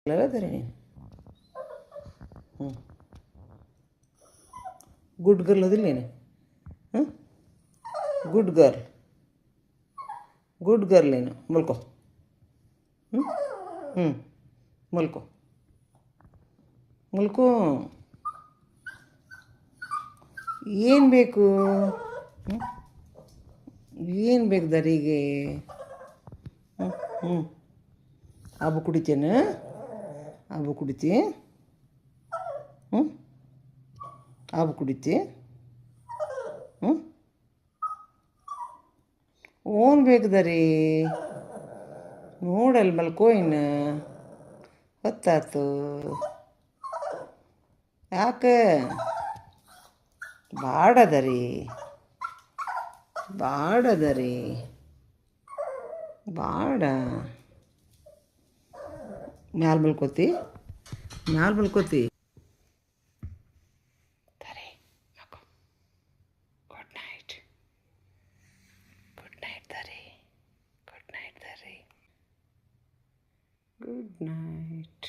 ಅಲ್ಲದರಿ ನೀನು ಹ್ಞೂ good girl ಅದಿಲ್ಲ ನೀನು ಹ್ಞೂ ಗುಡ್ ಗರ್ಲ್ ನೀನು ಮಲ್ಕೋ ಹ್ಞೂ ಹ್ಞೂ ಮಲ್ಕೋ ಮಲ್ಕೋ ಏನು ಬೇಕು ಹ್ಞೂ ಏನು ಬೇಕು ದರಿಗೆ ಹ್ಞೂ ಹ್ಞೂ ಹಾಬು ಕುಡಿತೇನೆ ಹಾಬು ಕುಡಿತಿ ಹ್ಞೂ ಹಾಬು ಕುಡಿತಿ ಹ್ಞೂ ಓನ್ ಬೇಕು ದರಿ ನೋಡಲ್ಲಿ ಮಲ್ಕೋ ಇನ್ನು ಹೊತ್ತಾತು ಯಾಕೆ ಬಾಡದರಿ ಬಾಡದರಿ ಬಾಡ ಮ್ಯಾಲ ಮಲ್ಕೋತಿ ದರಿ ಮಲ್ಕೋ ಗುಡ್ ನೈಟ್ ದರಿ ಗುಡ್ ನೈಟ್